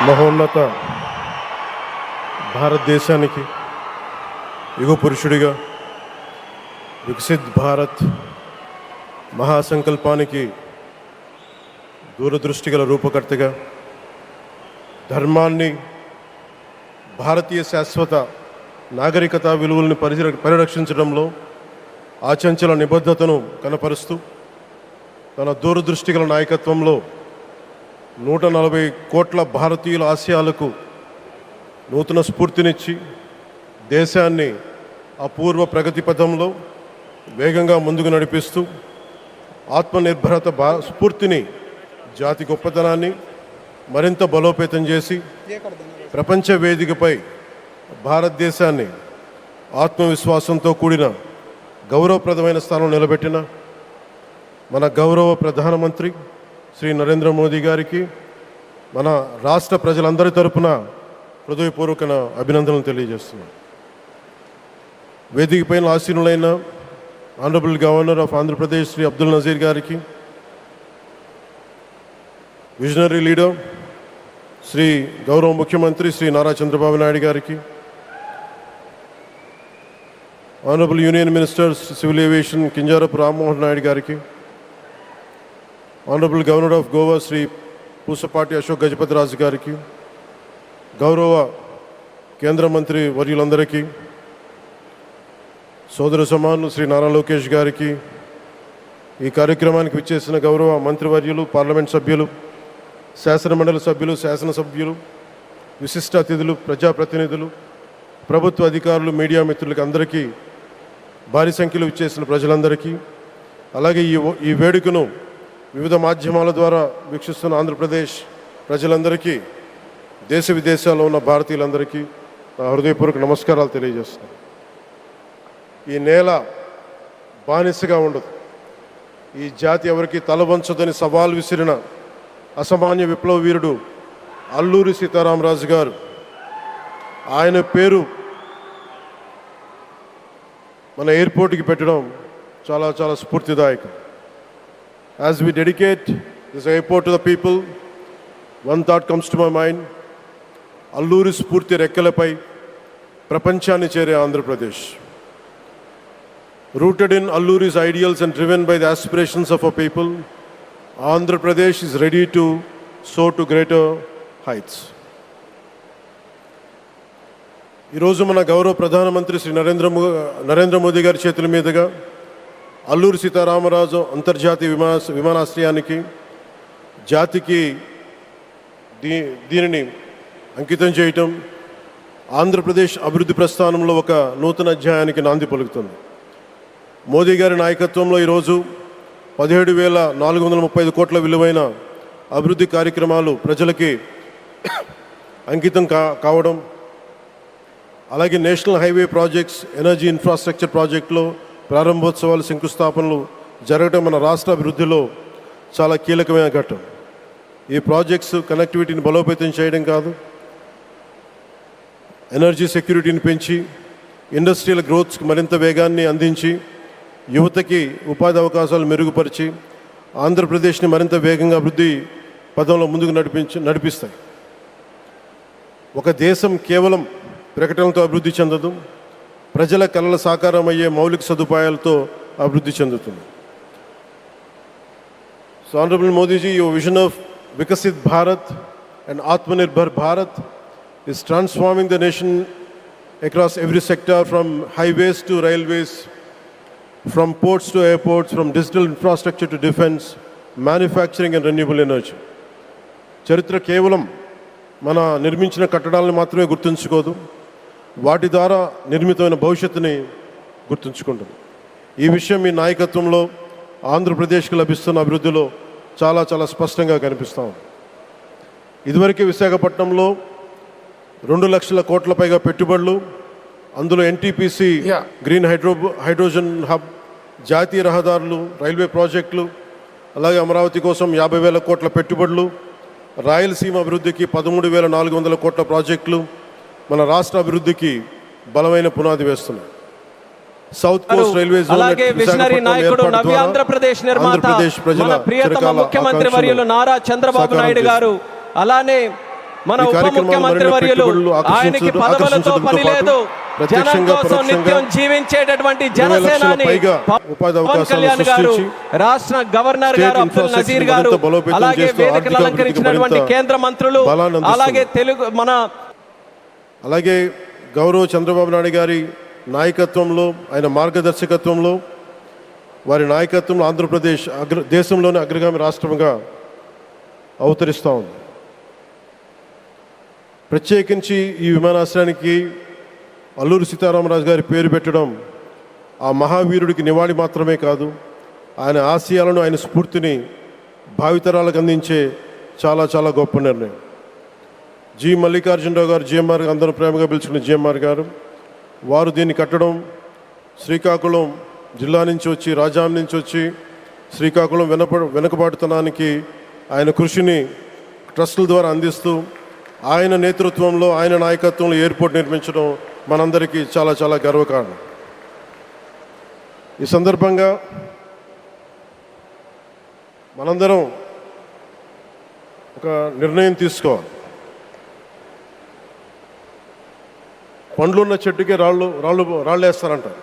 మహోన్నత భారతదేశానికి యుగ పురుషుడిగా వికసిత్ భారత్ మహాసంకల్పానికి దూరదృష్టి గల రూపకర్తగా ధర్మాన్ని, భారతీయ శాశ్వత నాగరికత విలువలను పరిరక్షించడంలో ఆచంచల నిబద్ధతను కనపరుస్తూ తన దూరదృష్టి గల నాయకత్వంలో 140 కోట్ల భారతీయుల ఆశయాలకు నూతన స్ఫూర్తినిచ్చి దేశాన్ని అపూర్వ ప్రగతి పథంలో వేగంగా ముందుకు నడిపిస్తూ ఆత్మనిర్భరత స్ఫూర్తిని, జాతి గొప్పతనాన్ని మరింత బలోపేతం చేసి ప్రపంచ వేదికపై భారతదేశాన్ని ఆత్మవిశ్వాసంతో కూడిన గౌరవప్రదమైన స్థానం నిలబెట్టిన మన గౌరవ ప్రధానమంత్రి శ్రీ నరేంద్ర మోదీ గారికి మన రాష్ట్ర ప్రజలందరి తరపున హృదయపూర్వక అభినందనలు తెలియజేస్తున్నాను. వేదిక పైన ఆసీనులైన honourable governor of Andhra Pradesh Shri Abdul Nazeer గారికి, విజనరీ లీడర్ శ్రీ గౌరవ ముఖ్యమంత్రి శ్రీ నారా చంద్రబాబు నాయుడు గారికి, honourable union minister civil aviation Kinjarapu Rammohan Naidu గారికి, honourable governor of Goa Shri Pusapati Ashok Gajapati Raju గారికి, గౌరవ కేంద్ర మంత్రి వర్యులందరికీ, సోదర సమానులు శ్రీ నారా లోకేష్ గారికి, ఈ కార్యక్రమానికి విచ్చేసిన గౌరవ మంత్రివర్యులు, పార్లమెంట్ సభ్యులు, శాసనమండలి సభ్యులు, శాసనసభ్యులు, విశిష్ట అతిథులు, ప్రజాప్రతినిధులు, ప్రభుత్వ అధికారులు, మీడియా మిత్రులకి అందరికీ, భారీ సంఖ్యలో విచ్చేసిన ప్రజలందరికీ, అలాగే ఈ వేడుకను వివిధ మాధ్యమాల ద్వారా వీక్షిస్తున్న ఆంధ్రప్రదేశ్ ప్రజలందరికీ, దేశ విదేశాల్లో ఉన్న భారతీయులందరికీ నా హృదయపూర్వక నమస్కారాలు తెలియజేస్తున్నాను. ఈ నేల బానిసగా ఉండదు, ఈ జాతి ఎవరికి తల వంచదని సవాల్ విసిరిన అసామాన్య విప్లవ వీరుడు అల్లూరి సీతారామరాజు గారు. ఆయన పేరు మన ఎయిర్పోర్ట్కి పెట్టడం చాలా చాలా స్ఫూర్తిదాయకం. As we dedicate this airport to the people, one thought comes to my mind. Alluri స్ఫూర్తి రెక్కలపై ప్రపంచాన్ని చేరే Andhra Pradesh. Rooted in Alluri's ideals and driven by the aspirations of our people, Andhra Pradesh is ready to soar to greater heights. ఈరోజు మన గౌరవ ప్రధానమంత్రి శ్రీ నరేంద్ర మోదీ గారి చేతుల మీదుగా అల్లూరి సీతారామరాజు అంతర్జాతీయ విమానాశ్రయానికి, జాతికి దీనిని అంకితం చేయటం ఆంధ్రప్రదేశ్ అభివృద్ధి ప్రస్థానంలో ఒక నూతన అధ్యాయానికి నాంది పలుకుతుంది. మోదీ గారి నాయకత్వంలో ఈరోజు 17,435 కోట్ల విలువైన అభివృద్ధి కార్యక్రమాలు ప్రజలకి అంకితం కావడం, అలాగే national highway projects, energy infrastructure ప్రాజెక్టులో ప్రారంభోత్సవాలు, శంకుస్థాపనలు జరగడం మన రాష్ట్ర అభివృద్ధిలో చాలా కీలకమైన ఘట్టం. ఈ ప్రాజెక్ట్స్ కనెక్టివిటీని బలోపేతం చేయడం కాదు, ఎనర్జీ సెక్యూరిటీని పెంచి ఇండస్ట్రియల్ గ్రోత్స్కి మరింత వేగాన్ని అందించి యువతకి ఉపాధి అవకాశాలు మెరుగుపరిచి ఆంధ్రప్రదేశ్ని మరింత వేగంగా అభివృద్ధి పదంలో ముందుకు నడిపిస్తాయి. ఒక దేశం కేవలం ప్రకటనలతో అభివృద్ధి చెందదు, ప్రజల కలల సాకారం అయ్యే మౌలిక సదుపాయాలతో అభివృద్ధి చెందుతుంది. So honourable Modi ji, your vision of Viksit Bharat and Atmanirbhar Bharat is transforming the nation across every sector, from highways to railways, from ports to airports, from digital infrastructure to defense, manufacturing and renewable energy. చరిత్ర కేవలం మన నిర్మించిన కట్టడాలను మాత్రమే గుర్తుంచుకోదు, వాటి ద్వారా నిర్మితమైన భవిష్యత్తుని గుర్తుంచుకుంటుంది. ఈ విషయం మీ నాయకత్వంలో ఆంధ్రప్రదేశ్కి లభిస్తున్న అభివృద్ధిలో చాలా చాలా స్పష్టంగా కనిపిస్తూ ఉంది. ఇదివరకే విశాఖపట్నంలో 2 లక్షల కోట్ల పైగా పెట్టుబడులు, అందులో ఎన్టీపీసీ, గ్రీన్ హైడ్రోజన్ హబ్, జాతీయ రహదారులు, రైల్వే ప్రాజెక్టులు, అలాగే అమరావతి కోసం 50,000 కోట్ల పెట్టుబడులు, రాయలసీమ అభివృద్ధికి 13,400 కోట్ల ప్రాజెక్టులు మన రాష్ట్ర అభివృద్ధికి బలమైన పునాది వేస్తున్నాయి. సౌత్ కోస్ట్ రైల్వే జోన్, అలాగే విజనరీ నాయకుడు నవ్య ఆంధ్రప్రదేశ్ నిర్మాత మన ప్రియతమ ముఖ్యమంత్రి వర్యులు నారా చంద్రబాబు నాయుడు గారు, అలానే మన ఈ ఉప కార్యక్రమాలు ముఖ్యమంత్రి మరిన్ని వర్యులు పెట్టుబడులు ఆయనకి పదవులతో ఆకర్షించడంతో పని పాటు లేదు, జనం ప్రత్యక్షంగా కోసం పరోక్షంగా నిత్యం జీవించేటటువంటి 20 లక్షల జనసేనాని పైగా ఉపాధి పవన్ అవకాశాలను కళ్యాణ్ గారు, సృష్టించి రాష్ట్ర గవర్నర్ స్టేట్ గారు అబ్దుల్ నజీర్ ఇన్ఫ్రాస్ట్రక్చర్ గారు, మరింత బలోపేతం అలాగే చేస్తూ వేదికలు ఆర్థిక అభివృద్ధికి అలంకరించినటువంటి మరింత కేంద్ర మంత్రులు, బలాన్ని అందిస్తున్నారు. అలాగే తెలుగు మన అలాగే గౌరవ చంద్రబాబు నాయుడు గారి నాయకత్వంలో, ఆయన మార్గదర్శకత్వంలో, వారి నాయకత్వంలో ఆంధ్రప్రదేశ్ దేశంలోని అగ్రగామి రాష్ట్రంగా అవతరిస్తూ ఉంది. ప్రత్యేకించి ఈ విమానాశ్రయానికి అల్లూరి సీతారామరాజు గారి పేరు పెట్టడం ఆ మహావీరుడికి నివాళి మాత్రమే కాదు, ఆయన ఆశయాలను, ఆయన స్ఫూర్తిని భావితరాలకు అందించే చాలా చాలా గొప్ప నిర్ణయం. జి మల్లికార్జునరావు గారు, జిఎంఆర్, అందరూ ప్రేమగా పిలుచుకున్న జిఎంఆర్ గారు, వారు దీన్ని కట్టడం, శ్రీకాకుళం జిల్లా నుంచి వచ్చి, రాజాం నుంచి వచ్చి శ్రీకాకుళం వెనుకబాటుతనానికి ఆయన కృషిని ట్రస్టుల ద్వారా అందిస్తూ ఆయన నేతృత్వంలో, ఆయన నాయకత్వంలో ఎయిర్పోర్ట్ నిర్మించడం మనందరికీ చాలా చాలా గర్వకారణం. ఈ సందర్భంగా మనందరం ఒక నిర్ణయం తీసుకోవాలి. పండ్లున్న చెట్టుకే రాళ్ళు వేస్తారంటారు.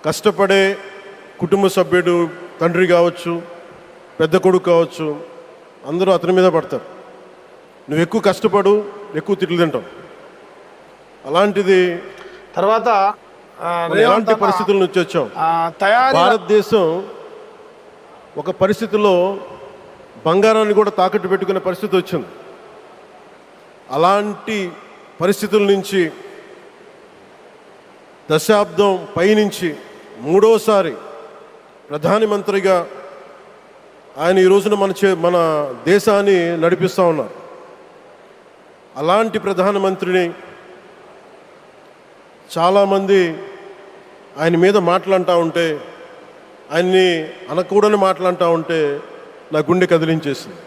కష్టపడే కుటుంబ సభ్యుడు, తండ్రి కావచ్చు, పెద్ద కొడుకు కావచ్చు, అందరూ అతని మీద పడతారు. నువ్వు ఎక్కువ కష్టపడు, ఎక్కువ తిట్లు తింటావు. అలాంటిది తర్వాత మనం ఎలాంటి పరిస్థితుల నుంచి వచ్చాం. తయారీ భారతదేశం ఒక పరిస్థితిలో బంగారాన్ని కూడా తాకట్టు పెట్టుకునే పరిస్థితి వచ్చింది. అలాంటి పరిస్థితుల నుంచి దశాబ్దం పైనుంచి మూడోసారి ప్రధానమంత్రిగా ఆయన ఈ రోజున మన దేశాన్ని నడిపిస్తూ ఉన్నారు. అలాంటి ప్రధానమంత్రిని చాలామంది ఆయన మీద మాట్లాడుతూ ఉంటే, ఆయన్ని అనకూడని మాట్లాడుతూ ఉంటే నా గుండె కదిలించేసింది,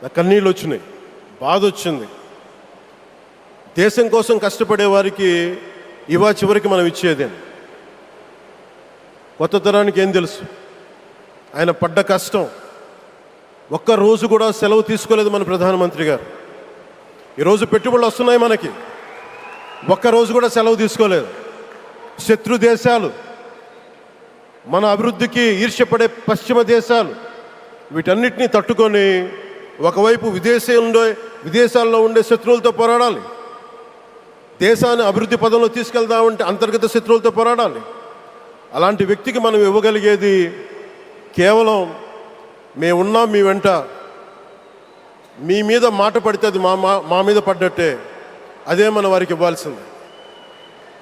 నా కన్నీళ్ళు వచ్చినాయి, బాధ వచ్చింది. దేశం కోసం కష్టపడే వారికి ఇవా చివరికి మనం ఇచ్చేదేం. కొత్త తరానికి ఏం తెలుసు? ఆయన పడ్డ కష్టం. ఒక్క రోజు కూడా సెలవు తీసుకోలేదు మన ప్రధానమంత్రి గారు. ఈరోజు పెట్టుబడులు వస్తున్నాయి మనకి, ఒక్కరోజు కూడా సెలవు తీసుకోలేదు. శత్రు దేశాలు, మన అభివృద్ధికి ఈర్ష్యపడే పశ్చిమ దేశాలు, వీటన్నిటినీ తట్టుకొని ఒకవైపు విదేశాల్లో ఉండే శత్రువులతో పోరాడాలి, దేశాన్ని అభివృద్ధి పదంలో తీసుకెళ్దామంటే అంతర్గత శత్రువులతో పోరాడాలి. అలాంటి వ్యక్తికి మనం ఇవ్వగలిగేది కేవలం మేమున్నాం మీ వెంట, మీ మీద మాట పడితే అది మా మీద పడ్డట్టే, అదే మనం వారికి ఇవ్వాల్సింది.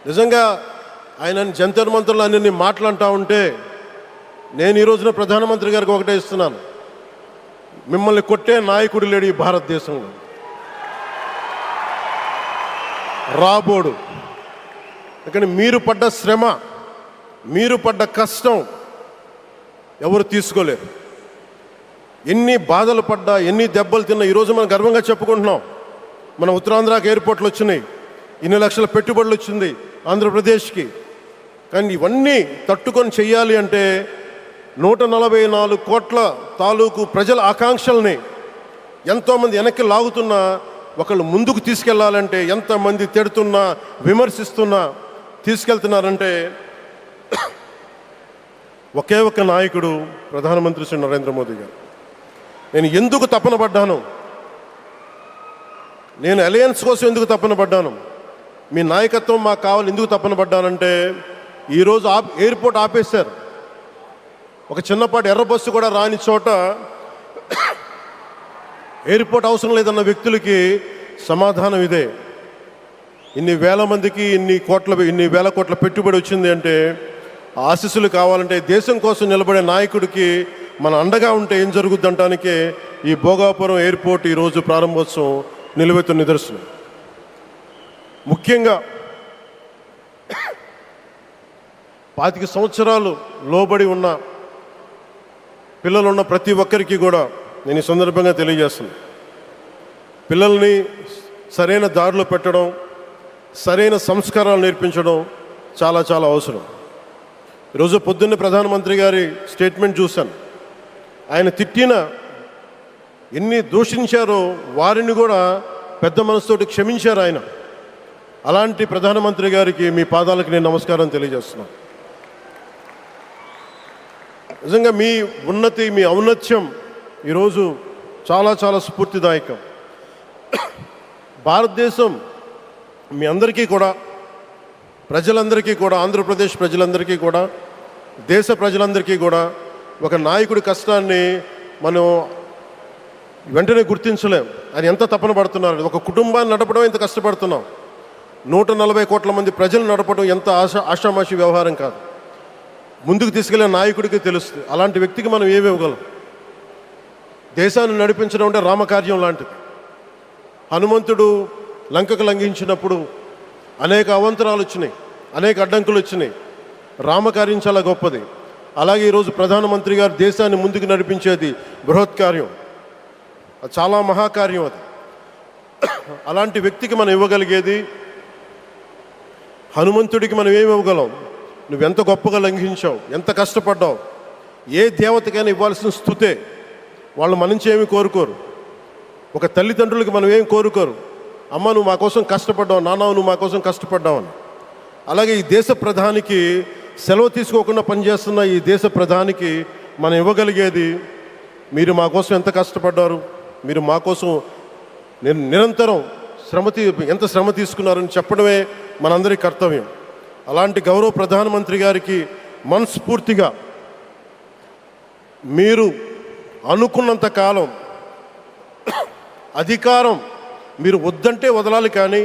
నిజంగా ఆయన జంతర్ మంత్రులు అన్ని మాట్లాడుతూ ఉంటే నేను ఈ రోజున ప్రధానమంత్రి గారికి ఒకటే ఇస్తున్నాను, మిమ్మల్ని కొట్టే నాయకుడు లేడు ఈ భారతదేశంలో, రాబోడు. ఎందుకంటే మీరు పడ్డ శ్రమ, మీరు పడ్డ కష్టం ఎవరు తీసుకోలేరు. ఎన్ని బాధలు పడ్డా, ఎన్ని దెబ్బలు తిన్నా ఈరోజు మనం గర్వంగా చెప్పుకుంటున్నాం. మన ఉత్తరాంధ్రకి ఎయిర్పోర్ట్లు వచ్చినాయి, ఇన్ని లక్షల పెట్టుబడులు వచ్చింది ఆంధ్రప్రదేశ్కి. కానీ ఇవన్నీ తట్టుకొని చెయ్యాలి అంటే 144 కోట్ల తాలూకు ప్రజల ఆకాంక్షల్ని ఎంతోమంది వెనక్కి లాగుతున్నా, ఒకళ్ళు ముందుకు తీసుకెళ్లాలంటే ఎంతమంది తిడుతున్నా, విమర్శిస్తున్నా తీసుకెళ్తున్నారంటే ఒకే ఒక్క నాయకుడు ప్రధానమంత్రి శ్రీ నరేంద్ర మోదీ గారు. నేను ఎందుకు తపన పడ్డాను, నేను అలయన్స్ కోసం ఎందుకు తపన పడ్డాను, మీ నాయకత్వం మాకు కావాలి ఎందుకు తపన పడ్డానంటే, ఈరోజు ఎయిర్పోర్ట్ ఆపేశారు. ఒక చిన్నపాటి ఎర్ర బస్సు కూడా రాని చోట ఎయిర్పోర్ట్ అవసరం లేదన్న వ్యక్తులకి సమాధానం ఇదే. ఇన్ని వేల మందికి ఇన్ని వేల కోట్ల పెట్టుబడి వచ్చింది అంటే ఆశీస్సులు కావాలంటే, దేశం కోసం నిలబడే నాయకుడికి మన అండగా ఉంటే ఏం జరుగుద్ది అంటానికే ఈ భోగాపురం ఎయిర్పోర్ట్ ఈరోజు ప్రారంభోత్సవం నిలువెత్తున్న నిదర్శనం. ముఖ్యంగా 25 సంవత్సరాలు లోబడి ఉన్న పిల్లలున్న ప్రతి ఒక్కరికి కూడా నేను ఈ సందర్భంగా తెలియజేస్తున్నాను, పిల్లల్ని సరైన దారిలో పెట్టడం, సరైన సంస్కారాలు నేర్పించడం చాలా చాలా అవసరం. ఈరోజు పొద్దున్నే ప్రధానమంత్రి గారి స్టేట్మెంట్ చూశాను. ఆయన తిట్టిన ఎన్ని దూషించారో వారిని కూడా పెద్ద మనసుతోటి క్షమించారు ఆయన. అలాంటి ప్రధానమంత్రి గారికి మీ పాదాలకు నేను నమస్కారం తెలియజేస్తున్నాను. నిజంగా మీ ఉన్నతి, మీ ఔన్నత్యం ఈరోజు చాలా చాలా స్ఫూర్తిదాయకం. భారతదేశం మీ అందరికీ కూడా, ప్రజలందరికీ కూడా, ఆంధ్రప్రదేశ్ ప్రజలందరికీ కూడా, దేశ ప్రజలందరికీ కూడా ఒక నాయకుడి కష్టాన్ని మనం వెంటనే గుర్తించలేం. ఆయన ఎంత తపన పడుతున్నారు. ఒక కుటుంబాన్ని నడపడం ఎంత కష్టపడుతున్నాం. 140 కోట్ల మంది ప్రజలు నడపడం ఎంత ఆషామాషి వ్యవహారం కాదు. ముందుకు తీసుకెళ్లే నాయకుడికి తెలుస్తుంది. అలాంటి వ్యక్తికి మనం ఏమి ఇవ్వగలం? దేశాన్ని నడిపించడం అంటే రామకార్యం లాంటిది. హనుమంతుడు లంకకు లంఘించినప్పుడు అనేక అవంతరాలు వచ్చినాయి, అనేక అడ్డంకులు వచ్చినాయి. రామకార్యం చాలా గొప్పది. అలాగే ఈరోజు ప్రధానమంత్రి గారు దేశాన్ని ముందుకు నడిపించేది బృహత్కార్యం, చాలా మహాకార్యం అది. అలాంటి వ్యక్తికి మనం ఇవ్వగలిగేది, హనుమంతుడికి మనం ఏమి ఇవ్వగలం? నువ్వెంత గొప్పగా లంఘించావు, ఎంత కష్టపడ్డావు. ఏ దేవతకైనా ఇవ్వాల్సిన స్తుతే. వాళ్ళు మన నుంచి ఏమి కోరుకోరు. ఒక తల్లిదండ్రులకి మనం ఏం కోరుకోరు, అమ్మ నువ్వు మా కోసం కష్టపడ్డావు, నాన్న నువ్వు మా కోసం కష్టపడ్డావు అని. అలాగే ఈ దేశ ప్రధానికి, సెలవు తీసుకోకుండా పనిచేస్తున్న ఈ దేశ ప్రధానికి మనం ఇవ్వగలిగేది, మీరు మా కోసం ఎంత కష్టపడ్డారు, మీరు మా కోసం నిరంతరం ఎంత శ్రమ తీసుకున్నారని చెప్పడమే మనందరి కర్తవ్యం. అలాంటి గౌరవ ప్రధానమంత్రి గారికి మనస్ఫూర్తిగా మీరు అనుకున్నంత కాలం అధికారం మీరు వద్దంటే వదలాలి, కానీ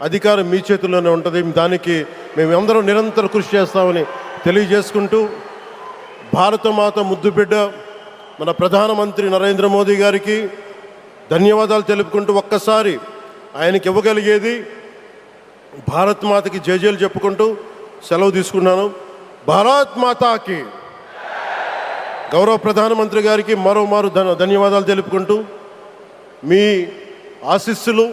అధికారం మీ చేతుల్లోనే ఉంటుంది. దానికి మేమందరం నిరంతరం కృషి చేస్తామని తెలియజేసుకుంటూ, భారతమాత ముద్దుబిడ్డ మన ప్రధానమంత్రి నరేంద్ర మోదీ గారికి ధన్యవాదాలు తెలుపుకుంటూ, ఒక్కసారి ఆయనకి ఇవ్వగలిగేది భారత్ మాతకి జేజేలు చెప్పుకుంటూ సెలవు తీసుకున్నాను. భారత్ మాతాకి. గౌరవ ప్రధానమంత్రి గారికి మరోమారు ధన్యవాదాలు తెలుపుకుంటూ, మీ ఆశీస్సులు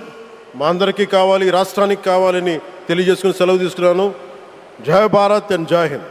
మా అందరికీ కావాలి, రాష్ట్రానికి కావాలని తెలియజేసుకుని సెలవు తీసుకున్నాను. జై భారత్ అండ్ జై హింద్.